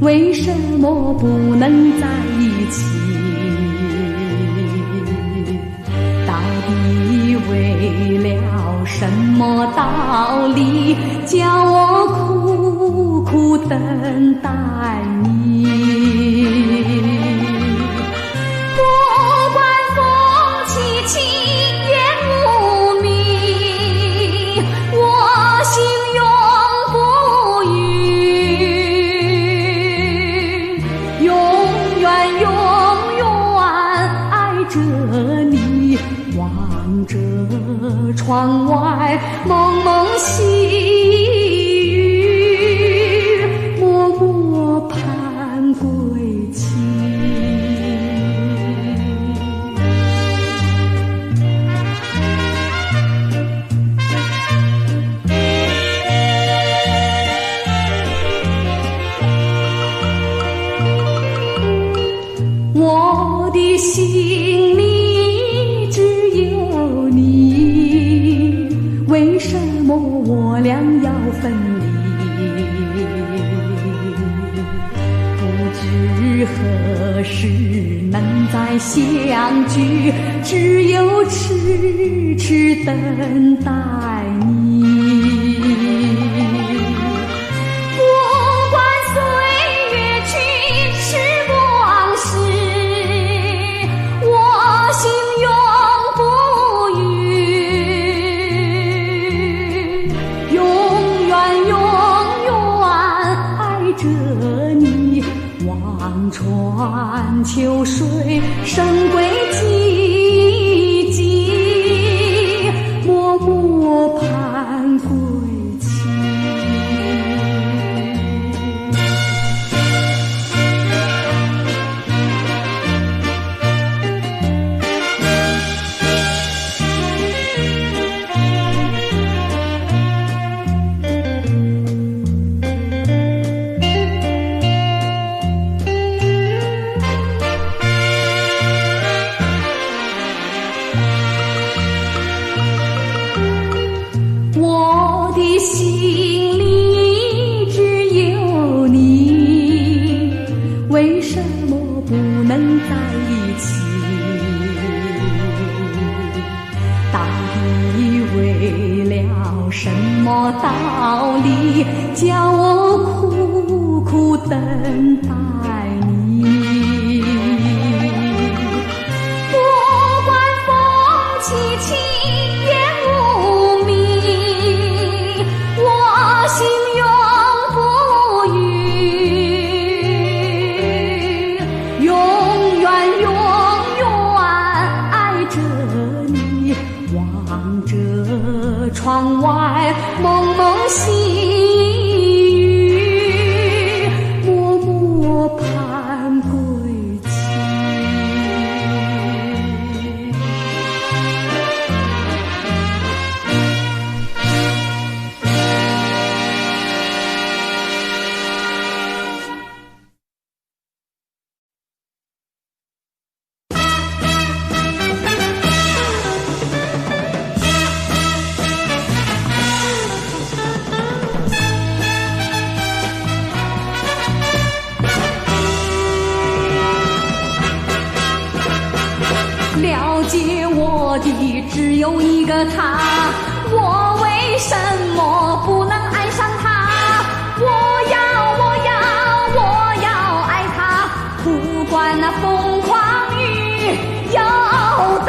为什么不能在一起？到底为了什么道理，叫我苦苦等待你？不管风凄凄烟雾迷，我心永不渝，永远永远爱着你，望着窗外蒙蒙细雨，默默盼归期。我的心里只有你，为什么我俩要分离？不知何时能再相聚，只有痴痴等待你。不管岁月去时光逝，我心永不渝，永远永远爱着你，望穿秋水深归寂寂，默默盼归期。我的心里只有你，为什么不能在一起？到底为了什么道理，叫我苦苦等待你？不管风凄凄烟雾迷，我心永不渝，永远永远爱着你，望着窗外蒙蒙细雨，默默盼归期。了解我的只有一个他，我为什么不能爱上他？我要爱他，不管那风狂雨有大。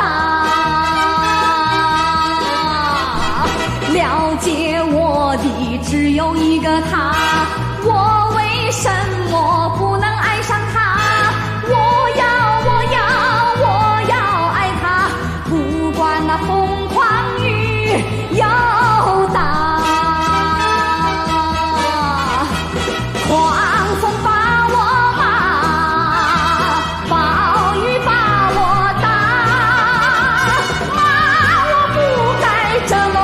了解我的只有一个他，我为什么不能爱上他？我要爱他，不管那风狂雨有大。狂风把我骂，暴雨把我打，骂我不该这么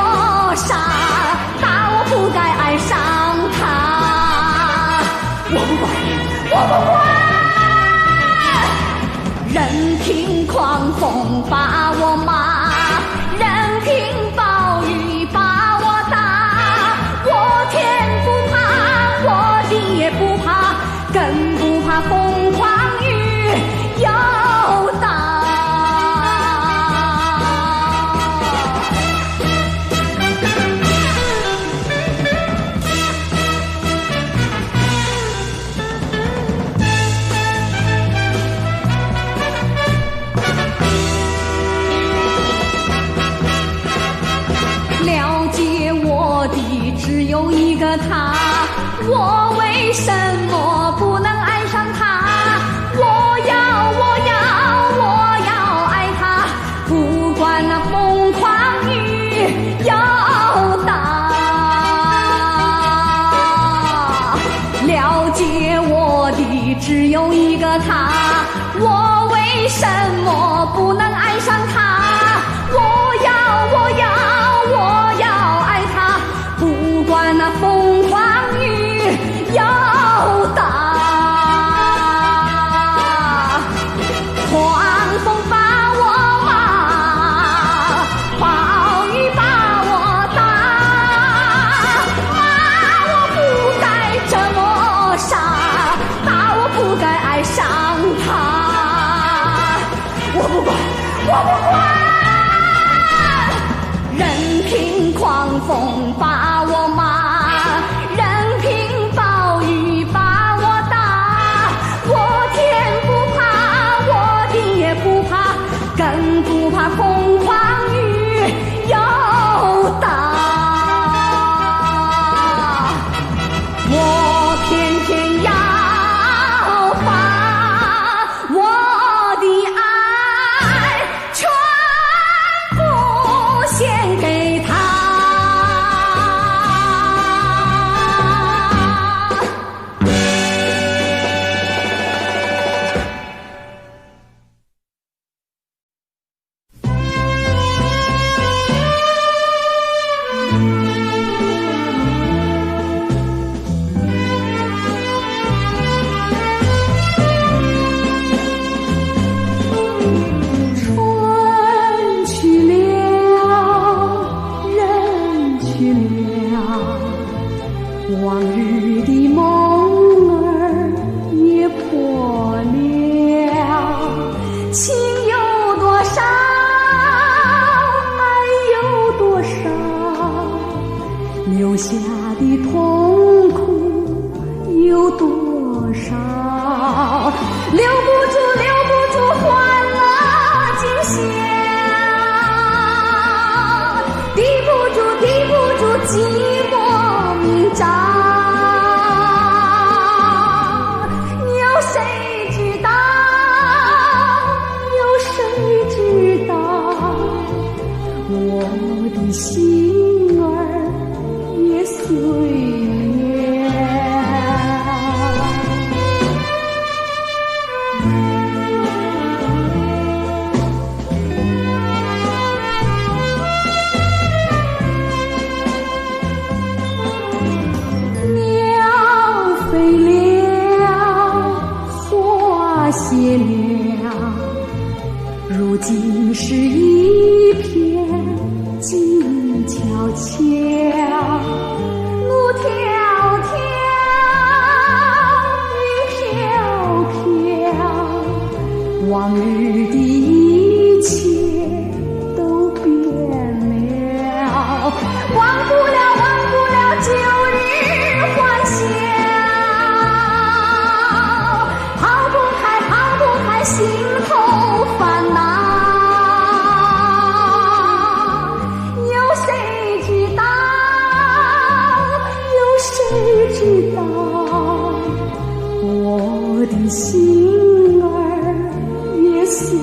傻，打我不该爱上他。我不管，我不管。任凭狂风把我骂，任凭暴雨把我打，我天不怕，我地也不怕，更我为什么不能爱上他？我要爱他，不管那风狂雨有大。了解我的只有一个他，我为什么不能爱上他？我要爱他，不管那风狂雨有大。狂风把我骂，暴雨把我打，骂我不该这么傻，打我不该爱上他。我不管。任凭狂风把我骂，任凭暴雨把我打，我天不怕，我地也不怕，更不怕风狂雨有大。我偏偏要把我的爱全部献给他。春去了，人去了，往日的梦儿也破了。情有多少，爱有多少，留下的痛苦有多少？留不住欢乐今宵，抵不住寂寞明朝。有谁知道，我的心儿也碎了。鸟飞了，花谢了，如今是一片静悄悄，路迢迢，云飘飘，往日的一切都变了，忘不了旧日欢笑，抛不开心头烦恼。谁知道我的心儿也碎了。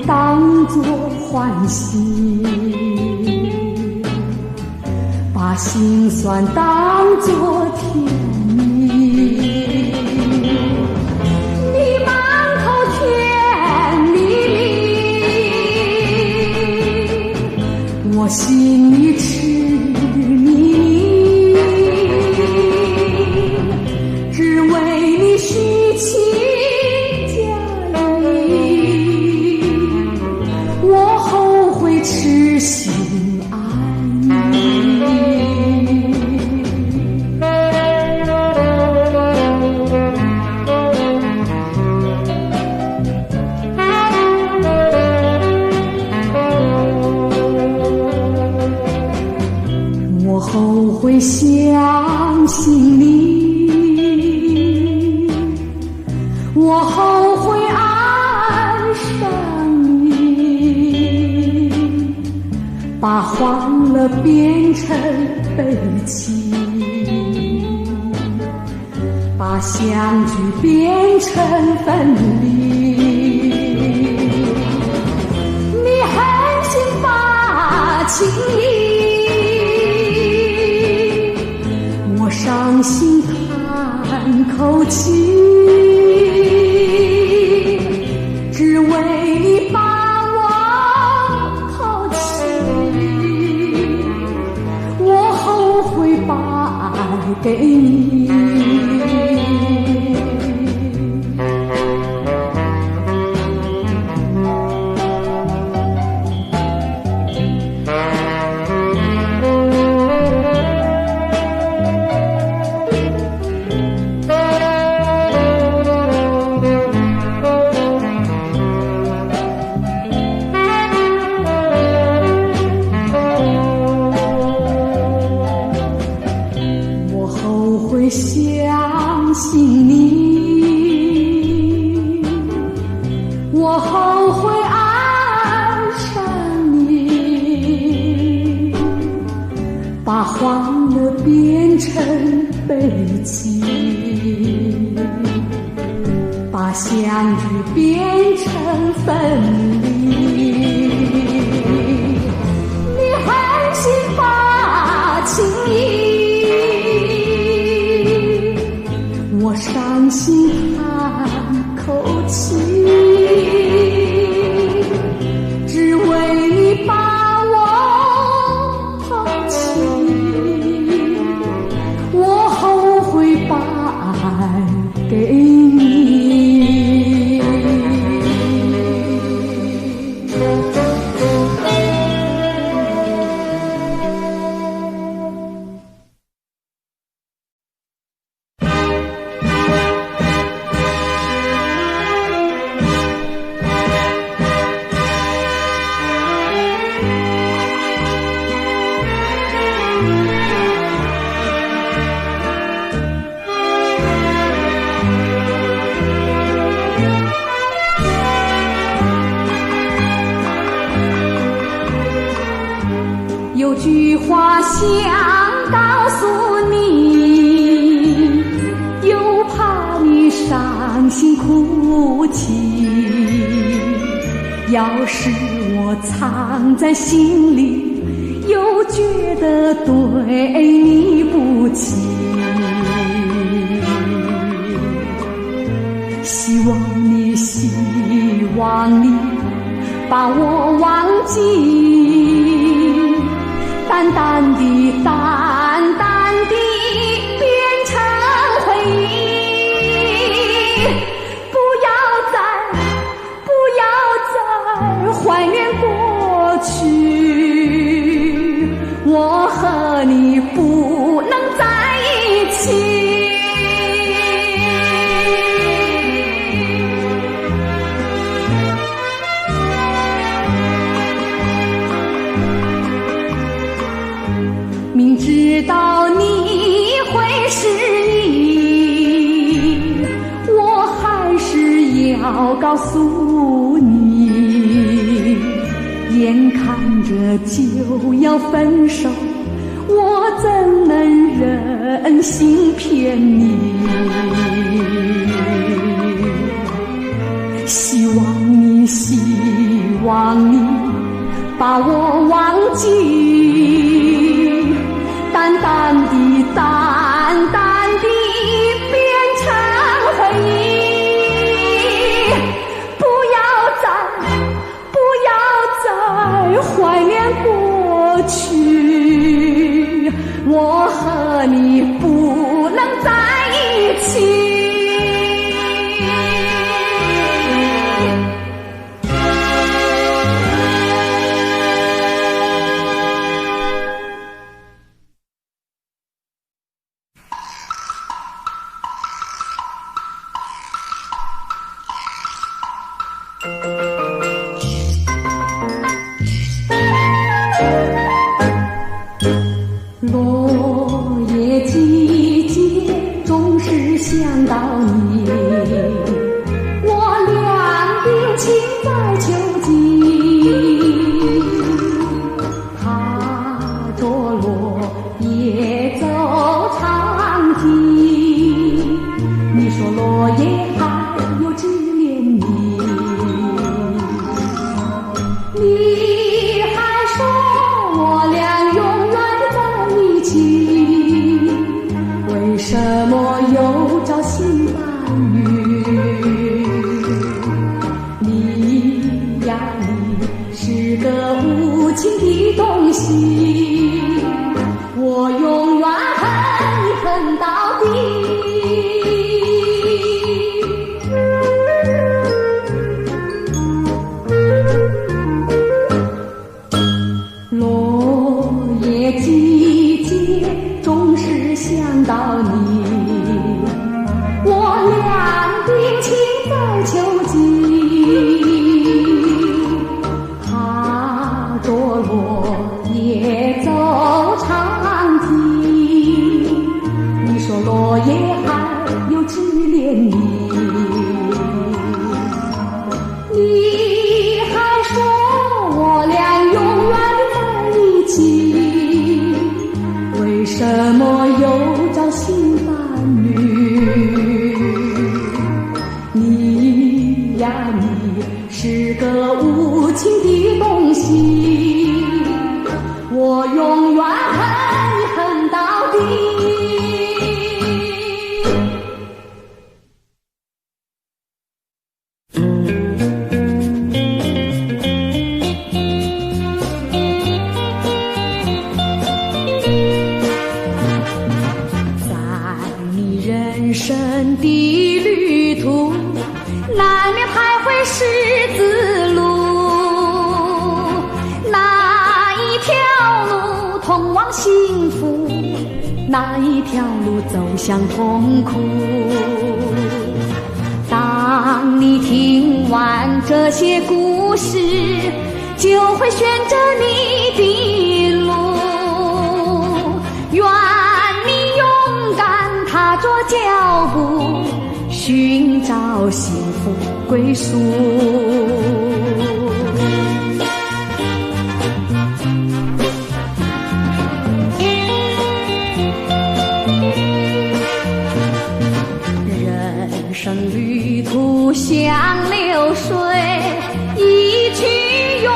当作欢喜，把心酸当作甜蜜。你满口甜蜜，我心里痴迷，只为你虚情假意，我后悔痴心爱你。我后悔相信你，我后悔爱上你，把欢乐变成悲戚，把相聚变成分离。你狠心把情意，我伤心叹口气，只为你把我抛弃，我后悔把爱给你。相信你，我后悔爱上你，把欢乐变成悲戚，把相聚变成分离。你狠心把情意，我伤心叹口气，只为你把我抛弃，我后悔把爱给你。有句话想告诉你，又怕你伤心哭泣。要是我藏在心里，又觉得对你不起。希望你把我忘记，淡淡的变成回忆，不要再怀念过去，我和你不能在一起。明知道你会失忆，我还是要告诉你，眼看着就要分手，我怎能忍心骗你？希望你把我忘记，淡淡的变成回忆，不要再怀念过去，我和你不能在一起。落叶季节总是想到你，我两鬓情在秋季，它着落叶走长堤，你说落叶还有只怜你，你还说我俩永远在一起，为什么又找新伴侣？你呀你是个无情的东西，我永远恨你恨到底。落叶季节总是想到你，我两鬓情在秋季，它着落叶走长堤，你说落叶还有只怜你，你还说我俩永远在一起，为什么又找新伴侣？你呀你是个无情的东西，我永远恨你恨到底。人生的旅途，难免徘徊十字路，哪一条路通往幸福，哪一条路走向痛苦。当你听完这些故事，就会选择你的路，愿你勇敢踏着脚步，寻找幸福归宿。人生旅途像流水，一去永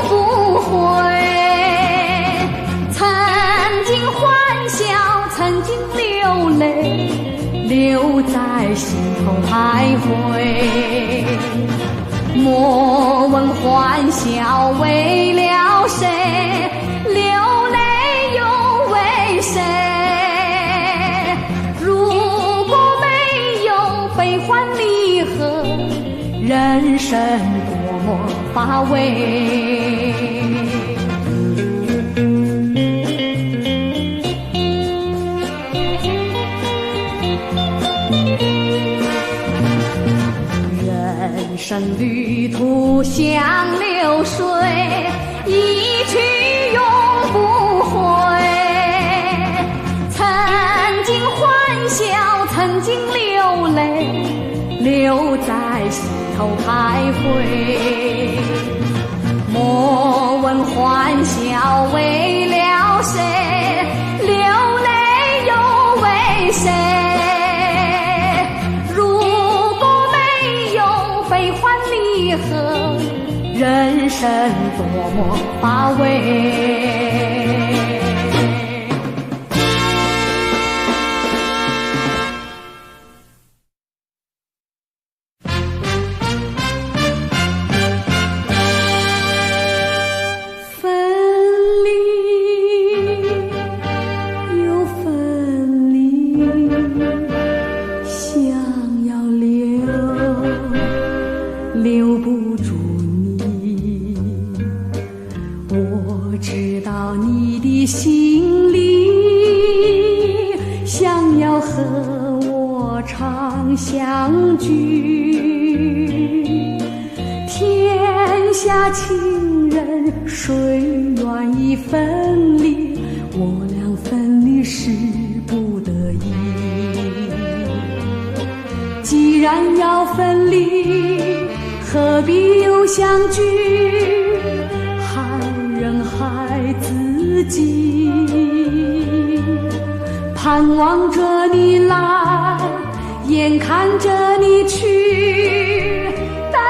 不回。曾经欢笑，曾经流泪，留在心头徘徊。莫问欢笑为了谁，流泪又为谁？如果没有悲欢离合，人生多么乏味。人生旅途像流水，一去永不回。曾经欢笑，曾经流泪，留在心头徘徊。莫问欢笑为了谁，流泪又为谁？悲欢离合，人生多么乏味。分离知道你的心里想要和我长相聚，天下情人谁愿意分离？我俩分离是不得已。既然要分离，何必又相聚？害人害自己。盼望着你来，眼看着你去，但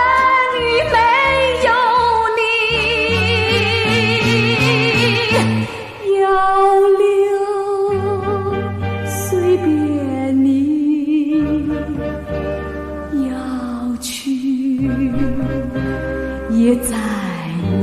你没有你，要留随便你，要去也在你。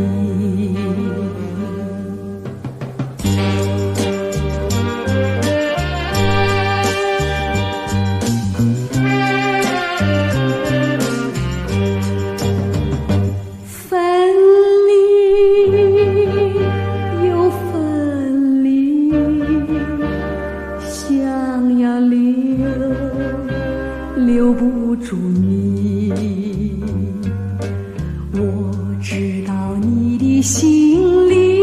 留不住你，我知道你的心里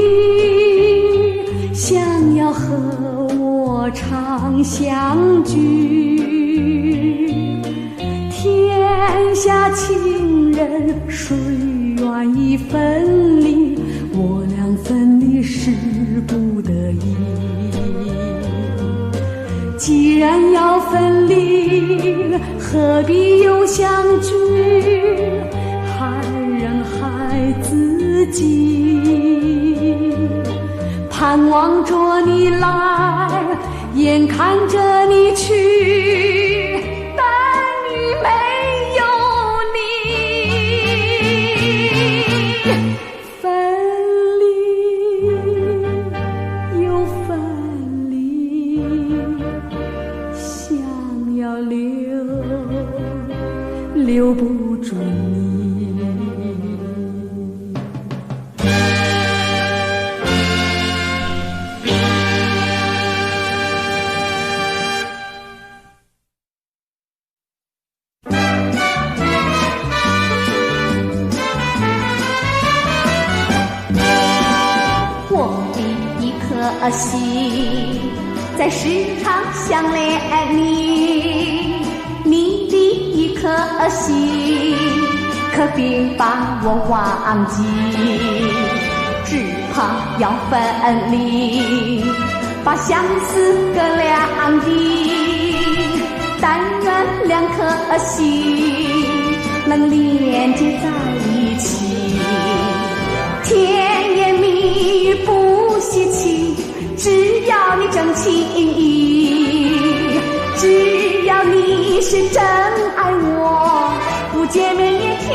想要和我长相聚，天下情人谁愿意分离？我俩分离是不得已。既然要分离，何必又相聚？害人害自己。盼望着你来，眼看着你去，但你没有你，分离又分离。要留不住你。我的一颗心在时常想念你，你的一颗心可别把我忘记，只怕要分离，把相思隔两地。但愿两颗心能连接在一起，甜言蜜语不稀奇，只要你真情意，只要你是真爱我，不见面也甜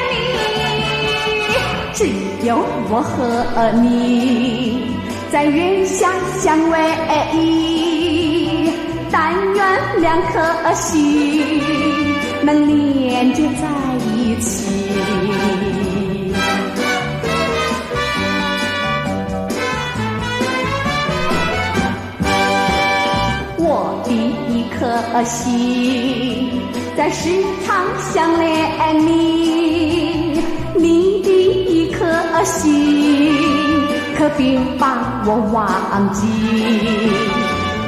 蜜。只有我和你在月下相偎依，但愿两颗心能连接在一起。我的一颗心在时常想念你，你的一颗心可别把我忘记，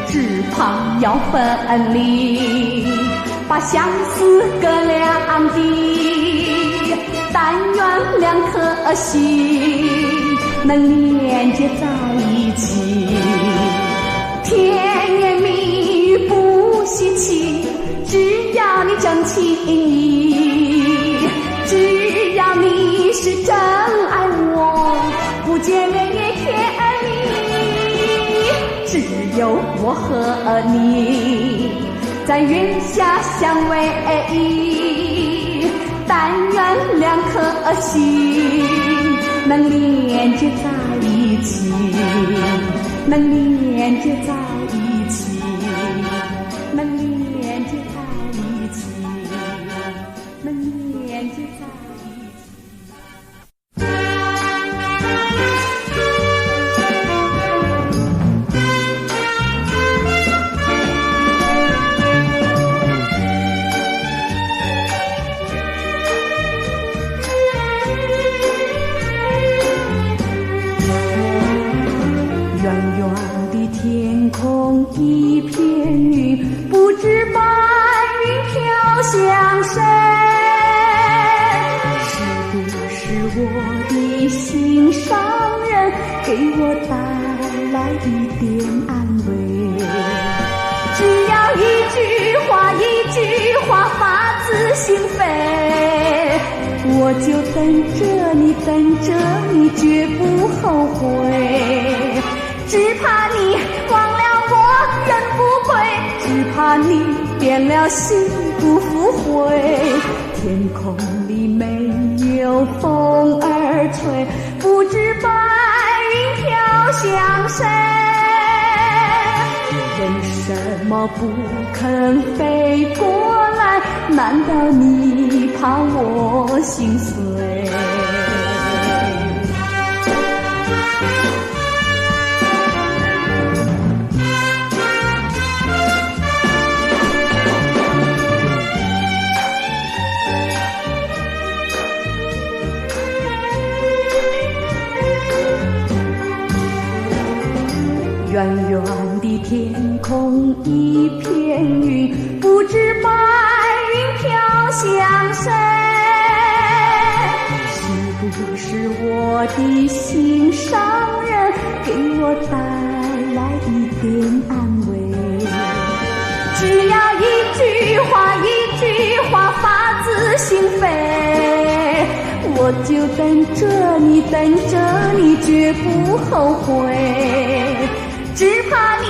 只怕要分离，把相思隔两地。但愿两颗心能连接在一起，甜言蜜语不稀奇，只要你真情意，只要你是真爱我，不见面也甜蜜。只有我和你在月下相偎依，但愿两颗心能连接在一起，能连接在一起，能连接在一起，能连接在一起。一片云，不知白云飘向谁？是不是我的心上人给我带来一点安慰？只要一句话，一句话发自心扉，我就等着你，等着你，绝不后悔。只怕你忘了我人不归，只怕你变了心不复回。天空里没有风儿吹，不知白云飘向谁？为什么不肯飞过来？难道你怕我心碎？远远的天空一片云，不知白云飘向谁？是不是我的心上人给我带来一点安慰？只要一句话，一句话发自心扉，我就等着你，等着你，绝不后悔。只怕你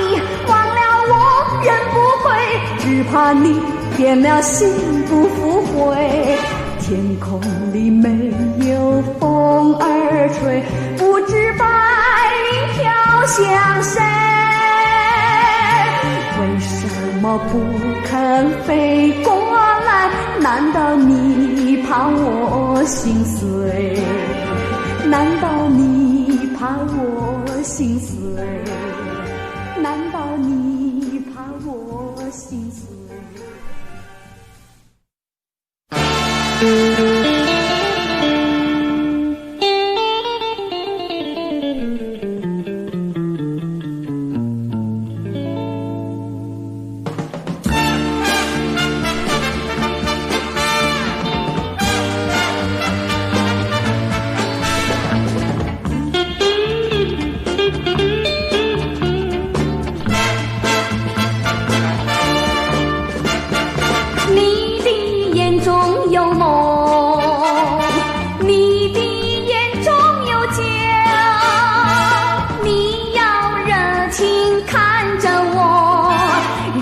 忘了我人不归，只怕你变了心不复回。天空里没有风儿吹，不知白云飘向谁？为什么不肯飞过来？难道你怕我心碎？难道你怕我心碎？难道你怕我心碎？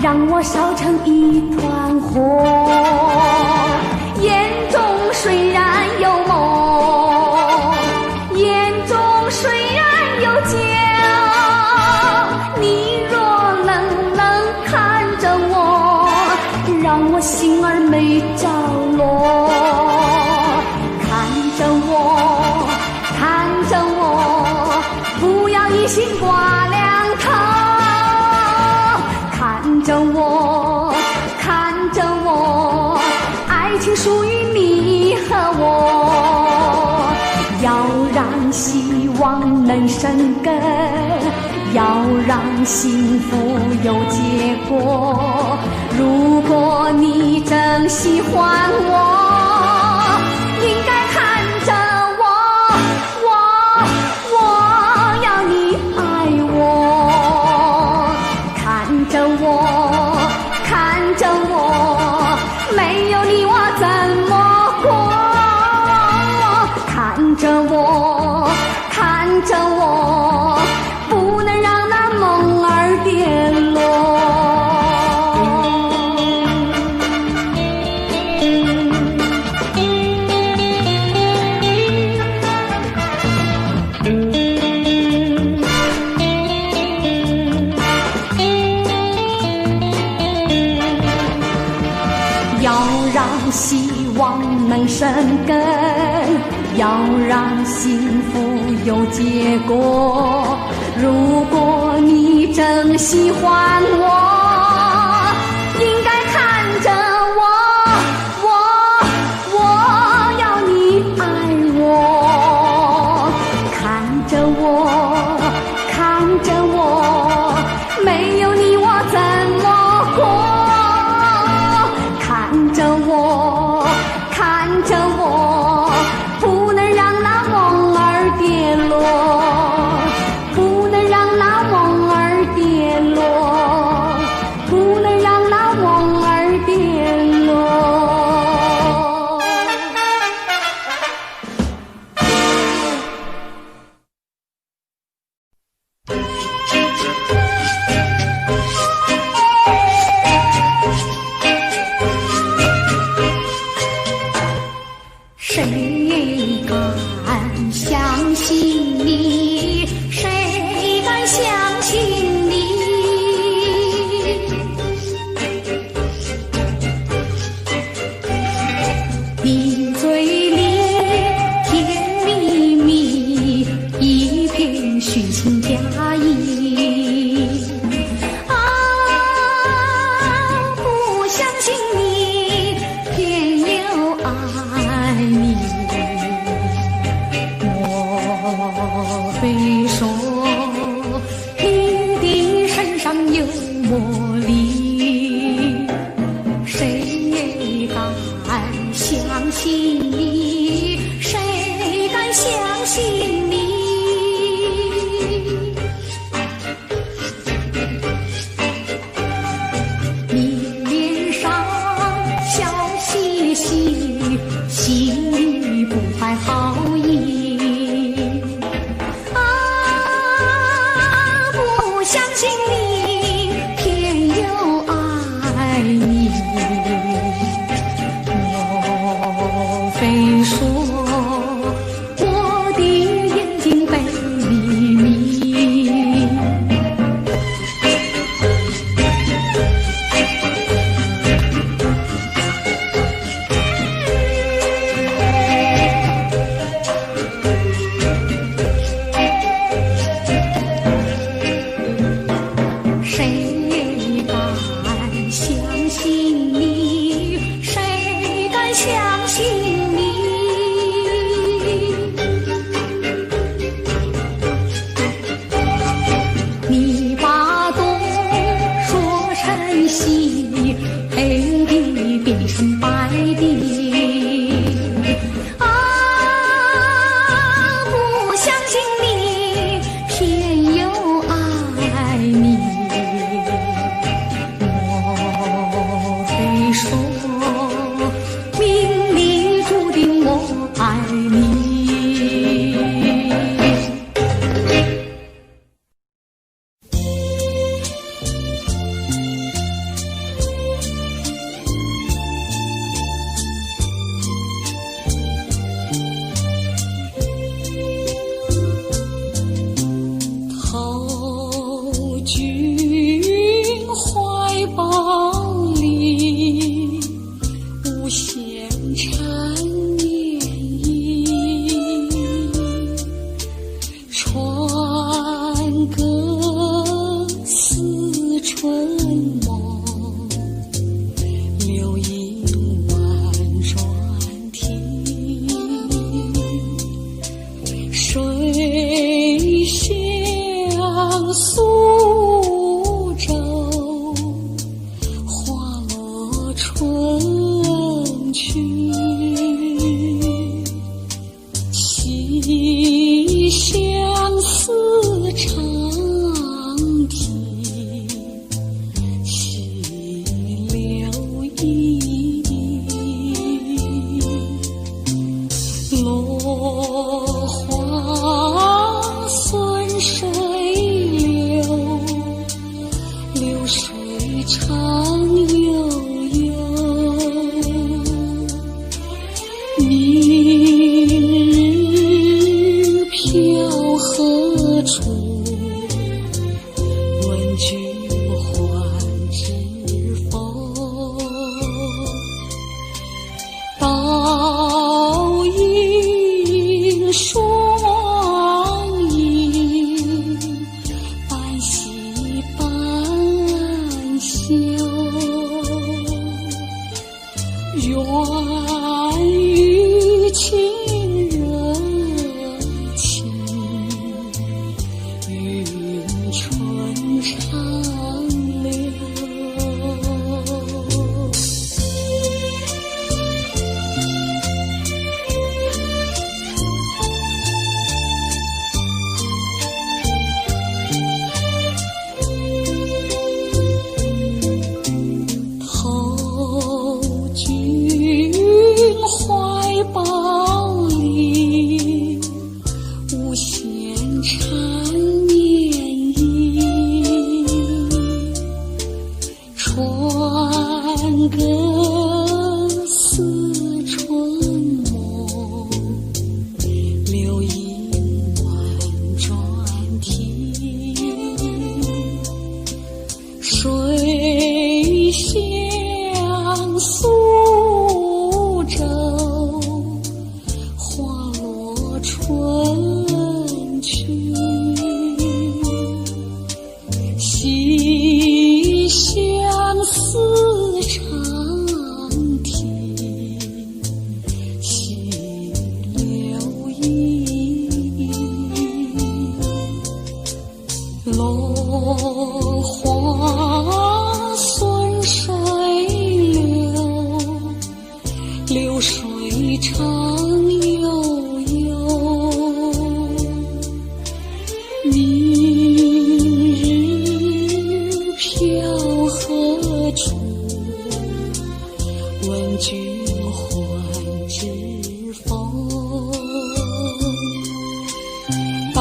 让我烧成一团火，眼中虽然有梦，眼中虽然有酒，你若冷看着我，让我心儿没着落。看着我，看着我，不要一心挂两头。看着我，看着我，爱情属于你和我。要让希望能生根，要让幸福有结果。如果你真喜欢我，应该看着我要你爱我。看着我，看着我，没有你我怎么过？看着我，看着我，不能让那梦儿跌落。要让希望能生根，要让幸福有结果。如果你真喜欢我，应该看着我要你爱我。看着我，看着我，没有你我虚情假意。啊，不相信你，偏又爱你。莫非说你的身上有魔力？谁敢相信你？谁敢相信你？你脸上笑嘻嘻，心里不怀好意。啊，不相信你，偏又爱你。莫非说我的眼睛被你迷？谁敢相信你？谁敢相信你？你把东说成西，黑的变成白的。啊，不相信你，偏又爱你。莫非说命里注定我爱你？投君怀抱里，无限缠绵意。船歌似春梦，流萤婉转听。水乡苏州，花落春去。细相思长啼，细流依。落花顺水流，落花顺水流，流水长悠悠。明日飘何处？问君还知否？倒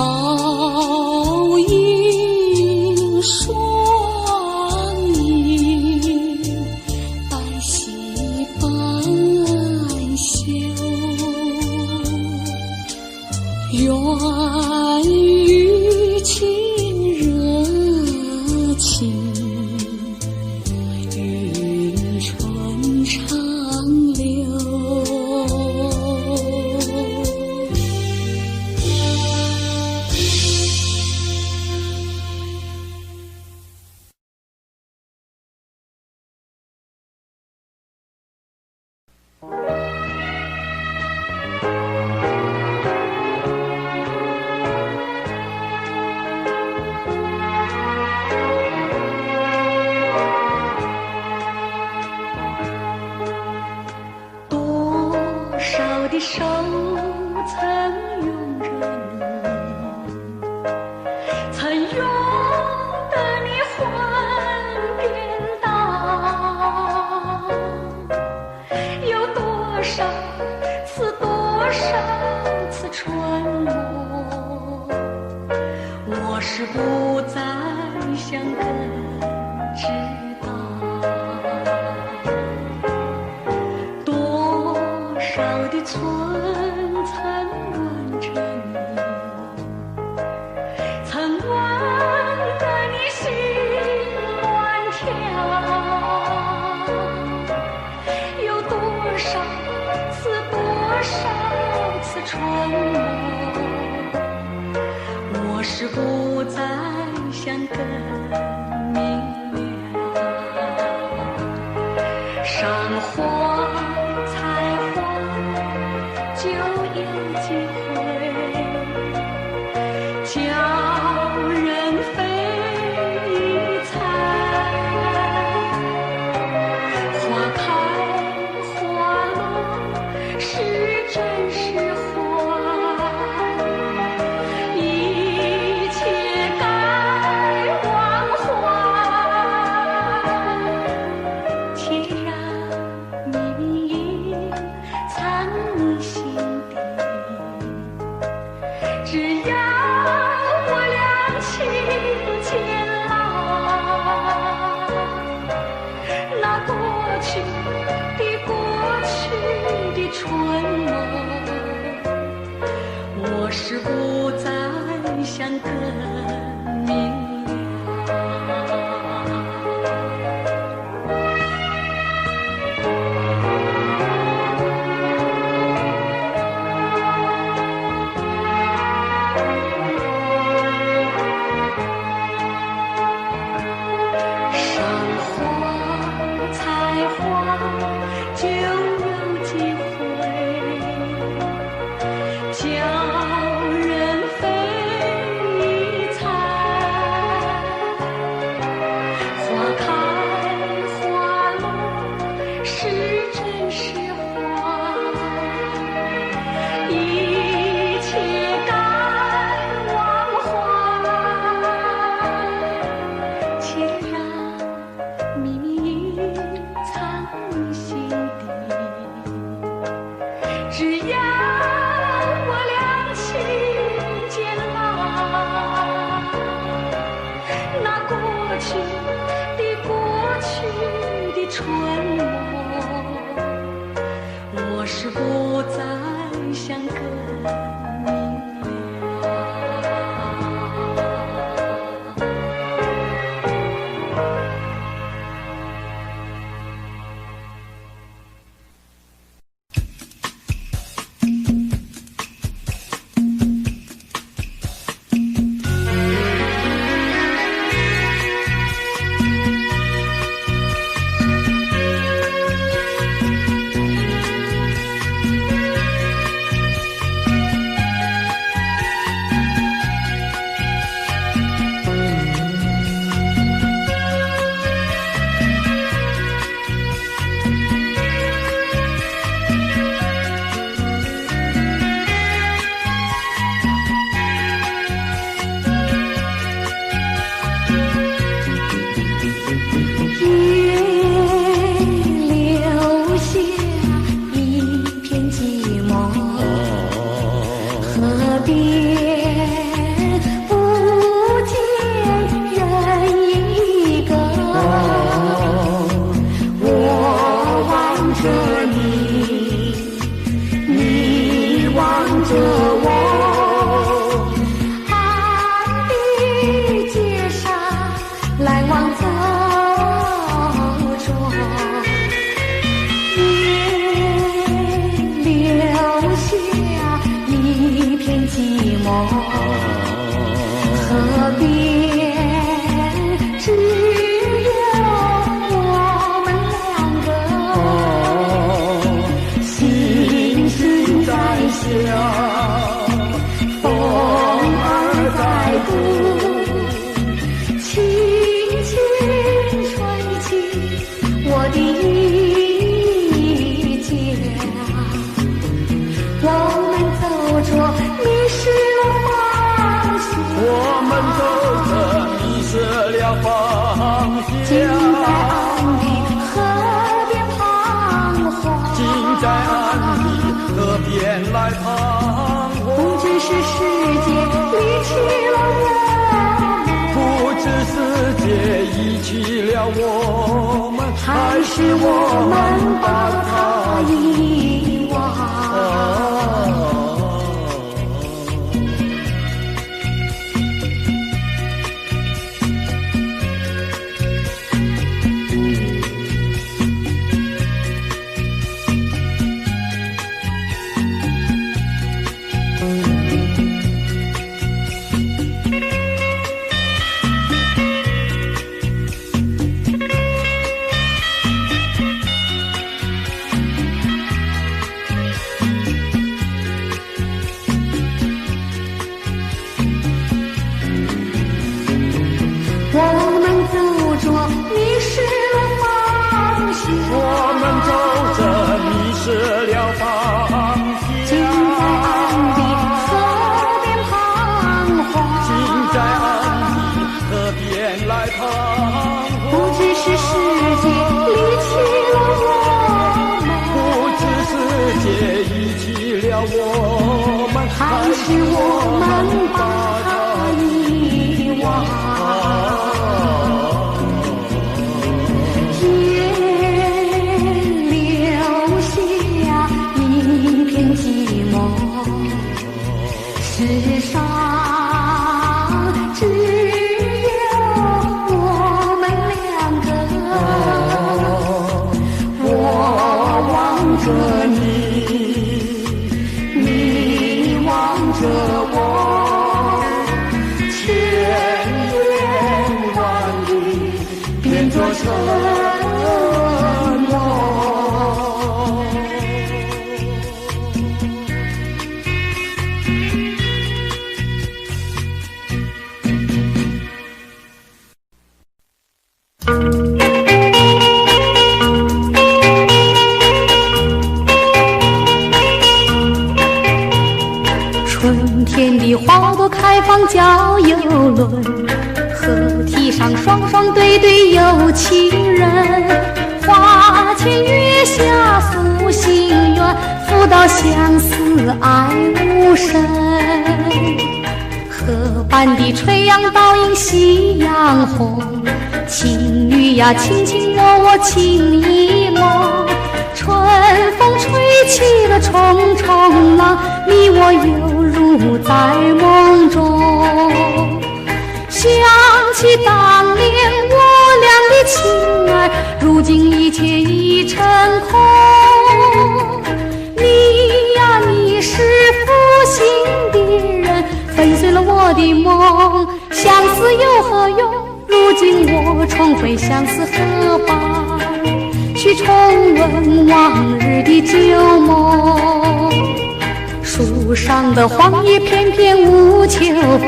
影双影，白皙半休。愿与亲热情，云春长流。多少的手曾拥着你，曾拥得你魂颠倒，有多少次多少次春末，我是不再想更知道。多少的村曾吻着你，曾吻得你心乱跳，有多少次多少次春末，我是不再想更明了。赏花采花就有机会，叫人飞采。花开花落是真是花，一切该忘怀。且让秘密藏你心底，只要我俩情渐老，那过去的春梦，我是不再想更明了。赏花采花就有机会，叫人飞采。花开花落是真是花，一切该忘怀。且让秘密藏你心底，只要我俩情渐老，那过去的春梦，我是不再想更明了。来往走着，也留下一片寂寞。河边只有我们两个，心事在想，风儿在鼓，轻轻吹起我的衣角。我们走着迷失了方向，我们走着迷失了方向，竟在暗地河边彷徨，竟在暗地河边来彷徨。不知是世界离弃了我们，不知世界遗弃了我们，还是我们把它遗忘。我们走着迷失了方向，我们走着迷失了方竟向，在暗地河边彷徨，竟在暗地河边来彷徨。不知是世界离弃了我们，不知世界遗弃了我们，还是我们把它遗忘。也留下一片寂寞，世上只有我们两个。我望着你，你望着我，千言万语变作承诺。春天的花朵开放叫游轮，河堤上双双对对有情人，花前月下诉心愿，抚到相思爱无声。河畔的垂杨倒映夕阳红，情侣呀卿卿我我情意浓。春风吹起了重重浪，你我犹如在梦中。想起当年我俩的情爱，如今一切已成空。你呀，你是负心的人，粉碎了我的梦。相思有何用？如今我重回相思河畔，去重温往日的旧梦。树上的黄叶片片无秋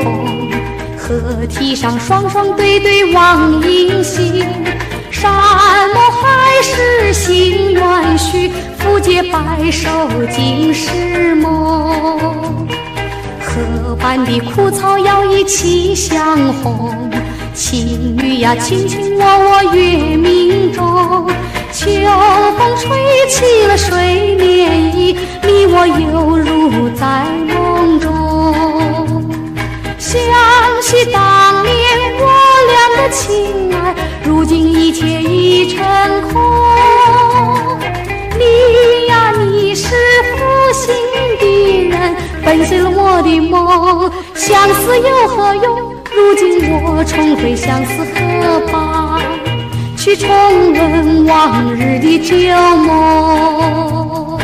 风，河堤上双双对对望银杏。山盟海誓心愿许，复结白首尽是梦。河畔的枯草摇曳气相红，情侣呀卿卿我我月明中。秋风吹起了水涟漪，你我犹如在梦中。想起当年我俩的情爱，如今一切已成空。你呀，你是负心的人，粉碎了我的梦。相思有何用？如今我重重回相思河畔，去重温往日的旧梦。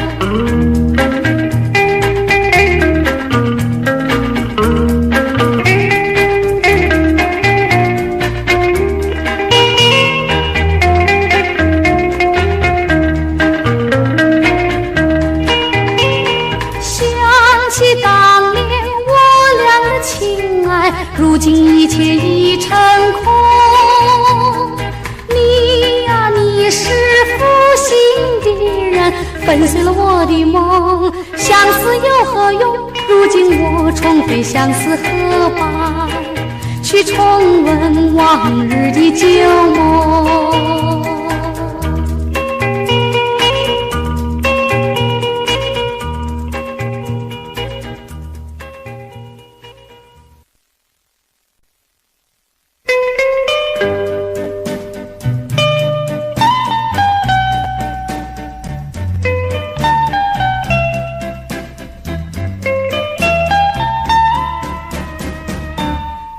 如今一切已成空，你呀，你是负心的人，粉碎了我的梦。相思有何用？如今我重回相思河畔，去重温往日的旧梦。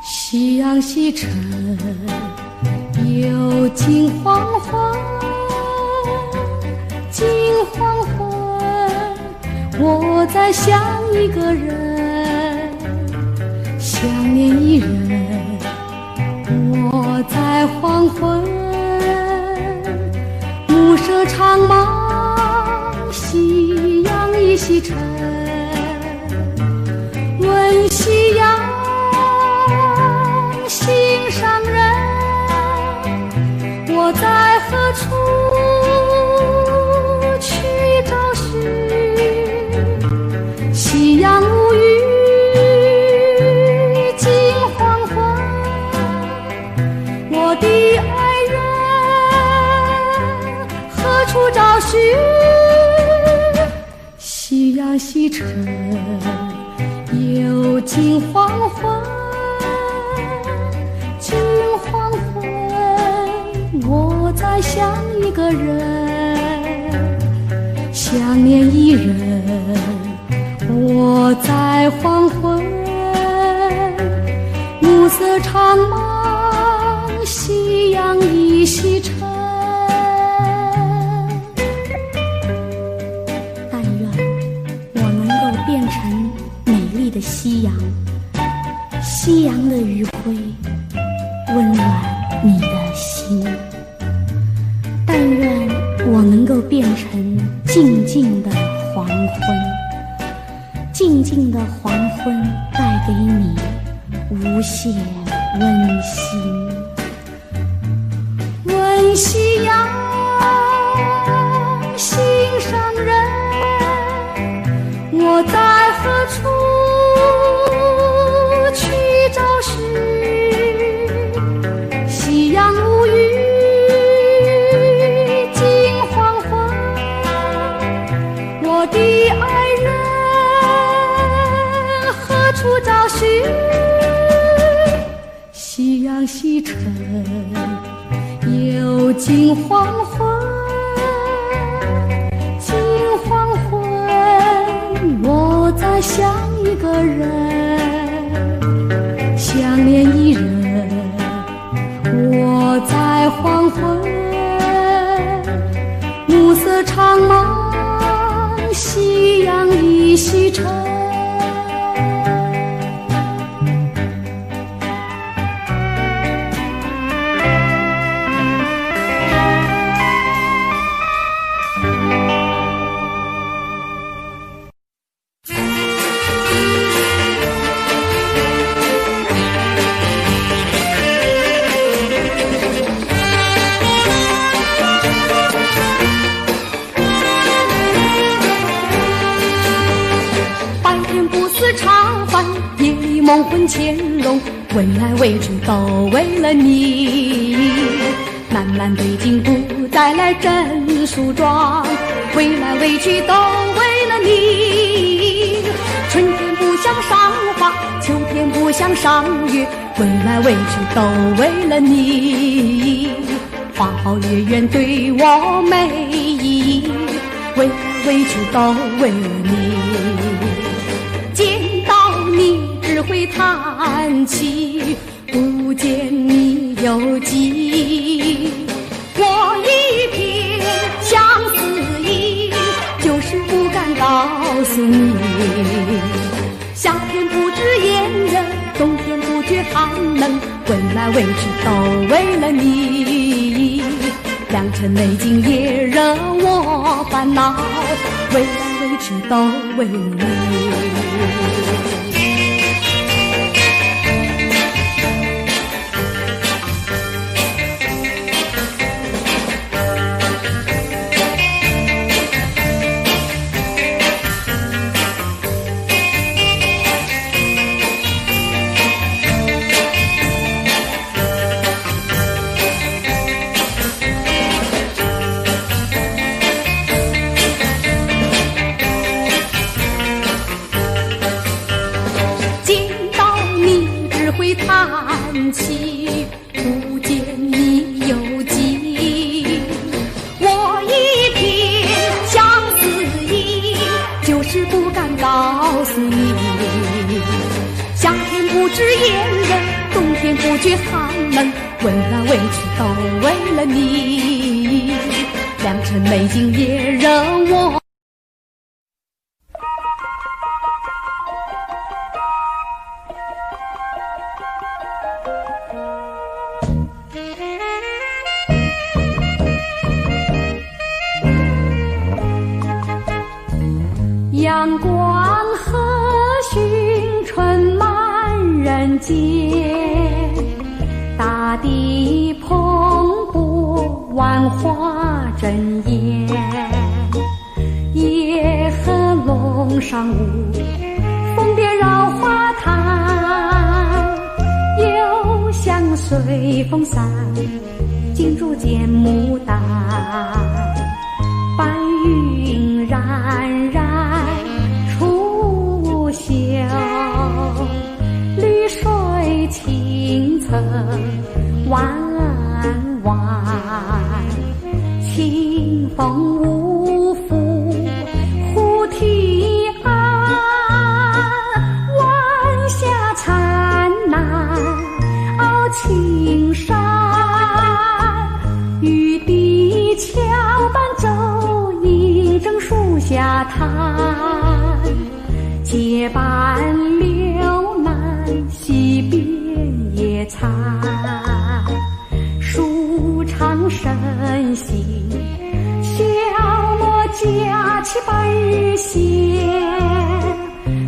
夕阳西沉，又近黄昏，近黄昏，我在想一个人，想念一人，我在黄昏，暮色长茫，夕阳已西沉，问夕阳心上人，我在何处去找寻？夕阳无语，近黄昏，我的爱人何处找寻？夕阳西沉，又近黄昏，我在想一个人，想念一人，我在黄昏，暮色长茫，夕阳已西沉。但愿我能够变成美丽的夕阳，夕阳的余晖温暖你的心。但愿我能够变成静静的黄昏，静静的黄昏带给你无限温馨。问夕阳心上人，我在何处去找寻？夕阳无语，我的爱人何处找寻？夕阳西沉，又近黄昏，近黄昏，我在想一个人，想念一人，我在黄昏，暮色长茫，夕阳已西沉。梦魂牵拢，为来为去都为了你。漫漫对镜不再来真梳妆，为来为去都为了你。春天不想赏花，秋天不想赏月，为来为去都为了你。花好月圆对我没意义，为来为去都为了你。见到你只会叹气，不见你有几。我一片相思意，就是不敢告诉你。夏天不知炎热，冬天不觉寒冷，为来为去都为了你。良辰美景也惹我烦恼，为来为去都为你。叹气，不见你有几。我一片相思意，就是不敢告诉你。夏天不知炎热，冬天不觉寒冷，为来为去都为了你。良辰美景也惹我。阳光和煦，春满人间，大地蓬勃，万花争艳。野鹤龙上舞，蜂蝶绕花台，幽香随风散，金竹见牡丹。白云冉冉出岫，绿水清澈弯弯，清风无负胡堤岸，晚霞灿烂傲青山，玉帝桥伴舟迎正树下滩，结伴柳南溪边野餐，舒畅身心，消磨假期半日闲，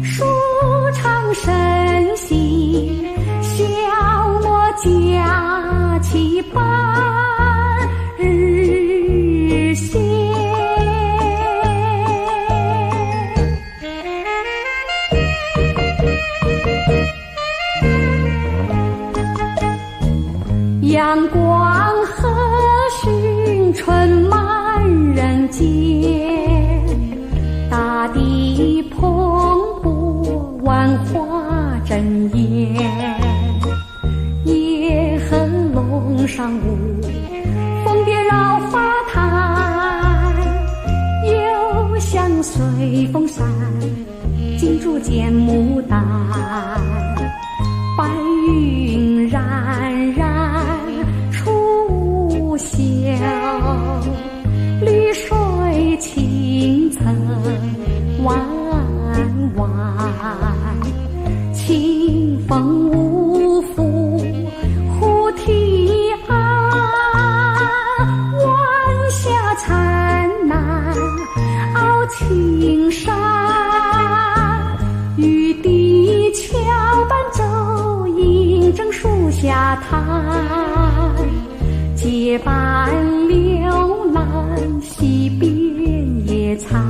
舒畅身心，消磨假期半日闲。阳光和煦，春满人间，大地蓬勃，万花争艳。野鹤龙上舞，蜂蝶绕花台，幽香随风散，金竹见牡丹。白云冉冉出岫，绿水清澈弯弯，清风无负胡堤岸，晚霞灿烂傲青山，玉帝桥伴舟迎正树下滩，结伴柳南溪边野餐，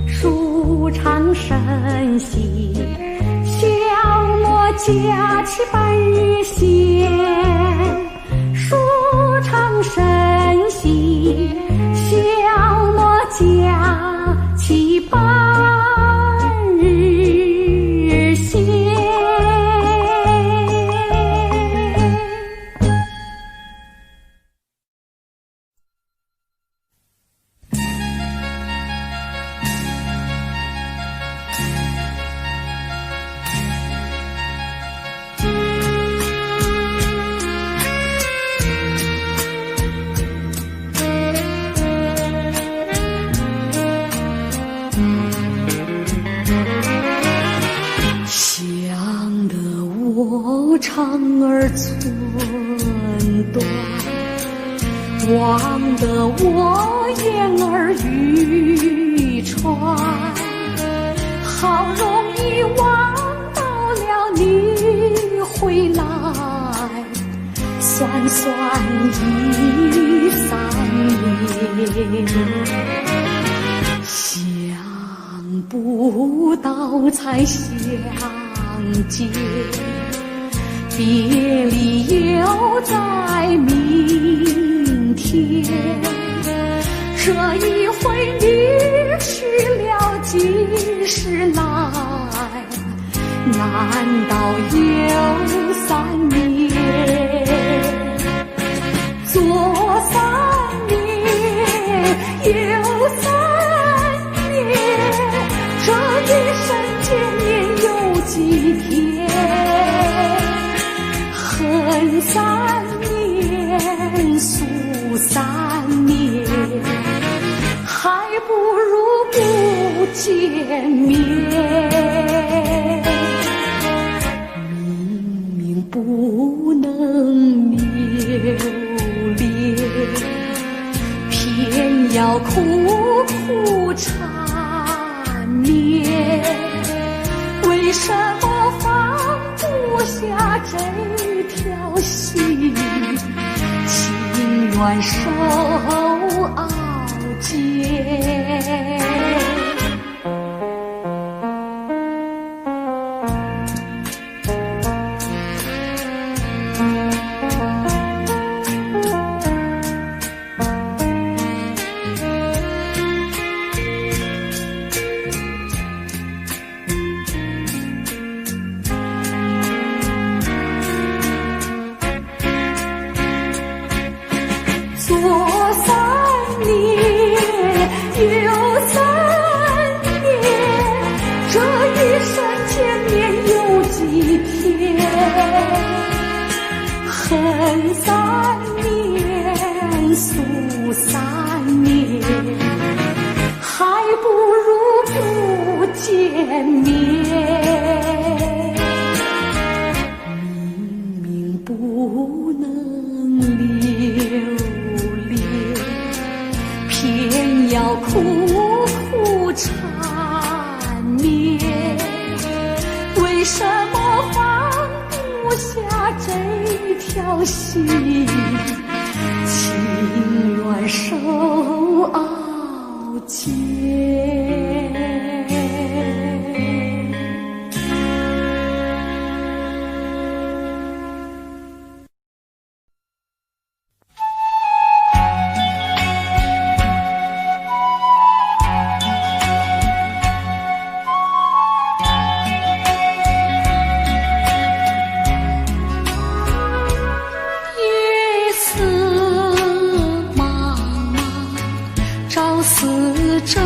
舒畅身心，消磨假期半日闲，舒畅身心，消磨假期半日闲。儿寸断，忘得我言儿渔船，好容易望到了你回来，算算已3年，想不到才相见，别离又在明天。这一回你去了几时来？难道又3年？左3年，右3年，这一生见面有几天？恨3年，诉3年，还不如不见面。明明不能留恋，偏要苦苦缠绵。为什么放不下这条心？情愿受熬煎。左3年，右3年，这一生见面有几天？恨3年，诉3年，还不如不见面。明明不能留恋，偏要苦苦缠绵。为什么放不下这条心？情愿受熬煎。朝思昼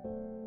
你。